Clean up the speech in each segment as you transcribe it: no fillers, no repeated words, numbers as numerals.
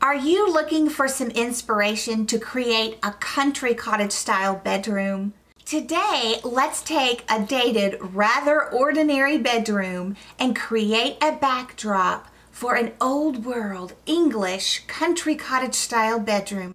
Are you looking for some inspiration to create a country cottage style bedroom? Today, let's take a dated, rather ordinary bedroom and create a backdrop for an old world English country cottage style bedroom.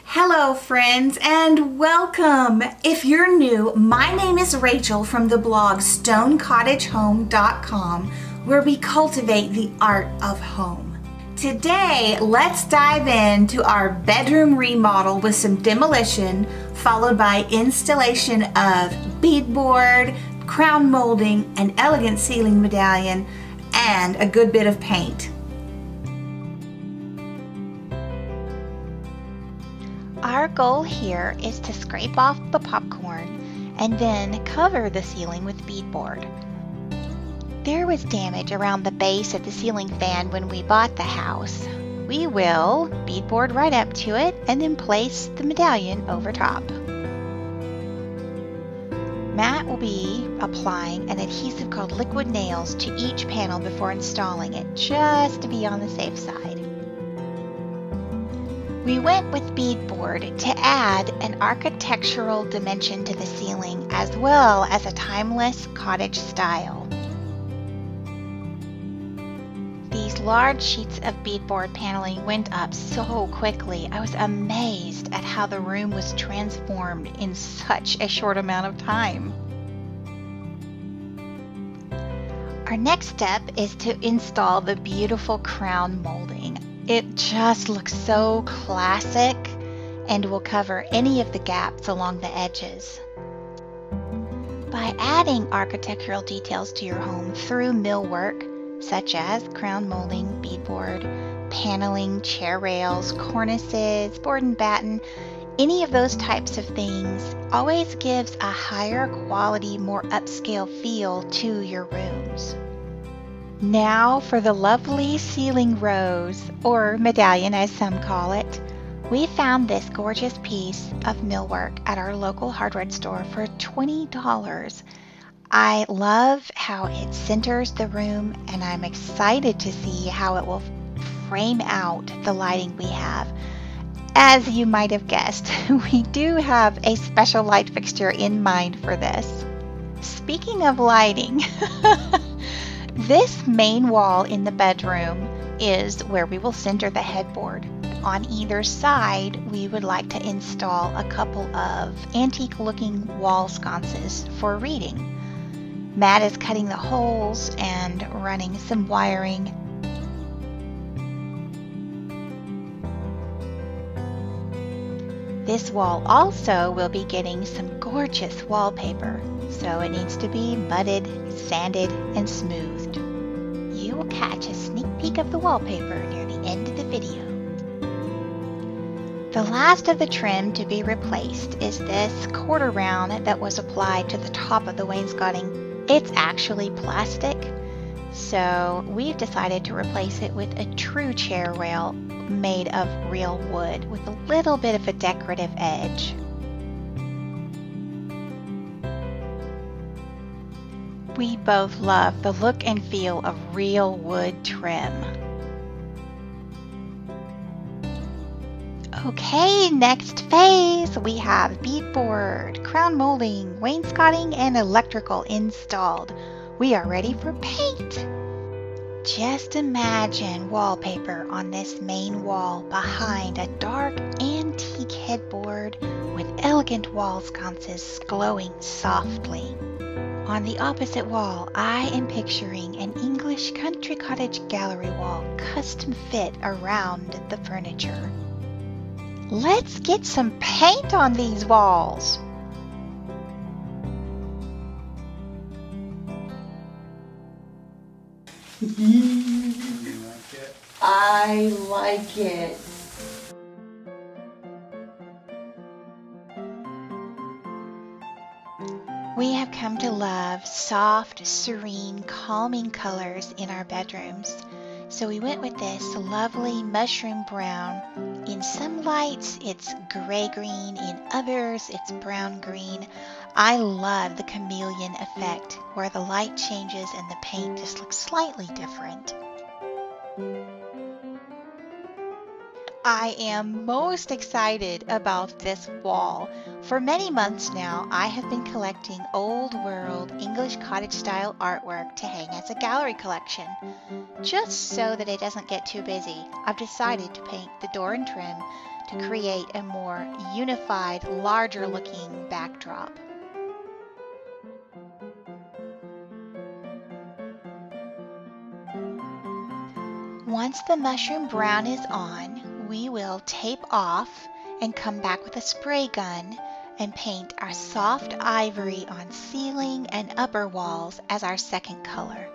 Hello friends and welcome! If you're new, my name is Rachel from the blog StoneCottageHome.com, where we cultivate the art of home. Today, let's dive into our bedroom remodel with some demolition, followed by installation of beadboard, crown molding, an elegant ceiling medallion, and a good bit of paint. Our goal here is to scrape off the popcorn and then cover the ceiling with beadboard. There was damage around the base of the ceiling fan when we bought the house. We will beadboard right up to it and then place the medallion over top. Matt will be applying an adhesive called liquid nails to each panel before installing it, just to be on the safe side. We went with beadboard to add an architectural dimension to the ceiling as well as a timeless cottage style. These large sheets of beadboard paneling went up so quickly. I was amazed at how the room was transformed in such a short amount of time. Our next step is to install the beautiful crown molding. It just looks so classic and will cover any of the gaps along the edges. By adding architectural details to your home through millwork, such as crown molding, beadboard, paneling, chair rails, cornices, board and batten, any of those types of things always gives a higher quality, more upscale feel to your rooms. Now for the lovely ceiling rose, or medallion as some call it. We found this gorgeous piece of millwork at our local hardware store for $20. I love how it centers the room, and I'm excited to see how it will frame out the lighting we have. As you might have guessed, we do have a special light fixture in mind for this. Speaking of lighting, this main wall in the bedroom is where we will center the headboard. On either side, we would like to install a couple of antique-looking wall sconces for reading. Matt is cutting the holes and running some wiring. This wall also will be getting some gorgeous wallpaper, so it needs to be mudded, sanded, and smoothed. You will catch a sneak peek of the wallpaper near the end of the video. The last of the trim to be replaced is this quarter round that was applied to the top of the wainscoting. It's actually plastic, so we've decided to replace it with a true chair rail made of real wood with a little bit of a decorative edge. We both love the look and feel of real wood trim. Okay, next phase, we have beadboard, crown molding, wainscoting, and electrical installed. We are ready for paint. Just imagine wallpaper on this main wall behind a dark antique headboard with elegant wall sconces glowing softly. On the opposite wall, I am picturing an English country cottage gallery wall custom fit around the furniture. Let's get some paint on these walls. I like it. We have come to love soft, serene, calming colors in our bedrooms. So we went with this lovely mushroom brown. In some lights, it's gray-green. In others, it's brown-green. I love the chameleon effect, where the light changes and the paint just looks slightly different. I am most excited about this wall. For many months now, I have been collecting old world English cottage style artwork to hang as a gallery collection. Just so that it doesn't get too busy, I've decided to paint the door and trim to create a more unified, larger looking backdrop. Once the mushroom brown is on, we will tape off and come back with a spray gun and paint our soft ivory on ceiling and upper walls as our second color.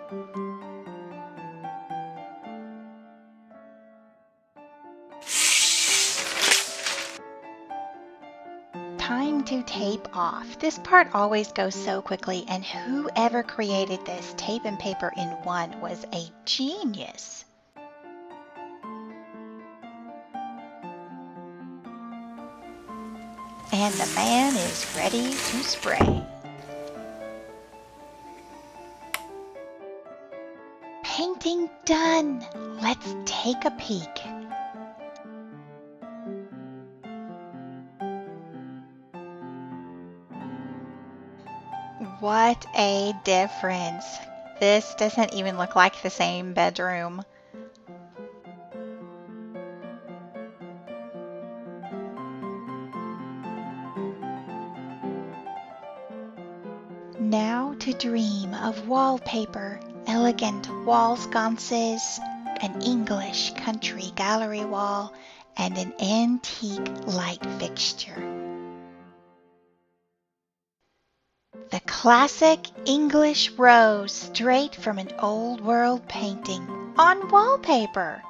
Time to tape off. This part always goes so quickly, and whoever created this tape and paper in one was a genius. And the man is ready to spray. Painting done. Let's take a peek. What a difference. This doesn't even look like the same bedroom. Now to dream of wallpaper, elegant wall sconces, an English country gallery wall, and an antique light fixture. The classic English rose straight from an old world painting on wallpaper.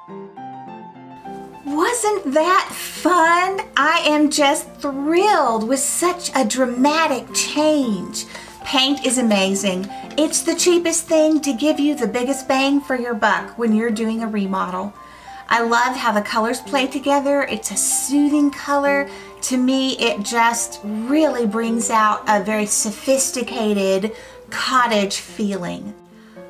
Wasn't that fun? I am just thrilled with such a dramatic change. Paint is amazing. It's the cheapest thing to give you the biggest bang for your buck when you're doing a remodel. I love how the colors play together. It's a soothing color. To me, it just really brings out a very sophisticated cottage feeling.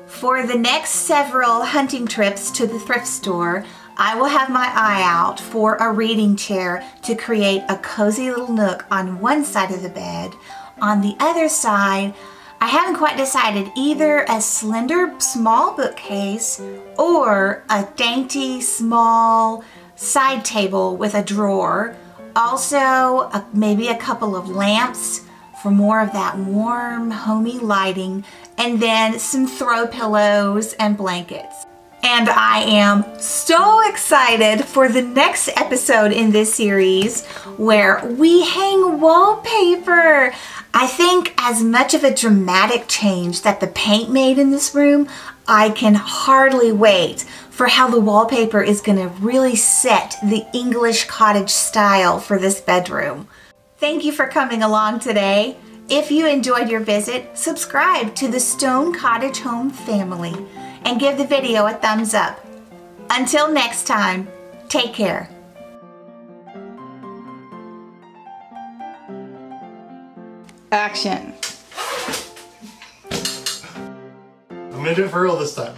For the next several hunting trips to the thrift store, I will have my eye out for a reading chair to create a cozy little nook on one side of the bed. On the other side, I haven't quite decided, either a slender small bookcase or a dainty small side table with a drawer. Also, maybe a couple of lamps for more of that warm, homey lighting, and then some throw pillows and blankets. And I am so excited for the next episode in this series where we hang wallpaper. I think as much of a dramatic change that the paint made in this room, I can hardly wait for how the wallpaper is going to really set the English cottage style for this bedroom. Thank you for coming along today. If you enjoyed your visit, subscribe to the Stone Cottage Home family and give the video a thumbs up. Until next time, take care. Action. I'm gonna do it for real this time.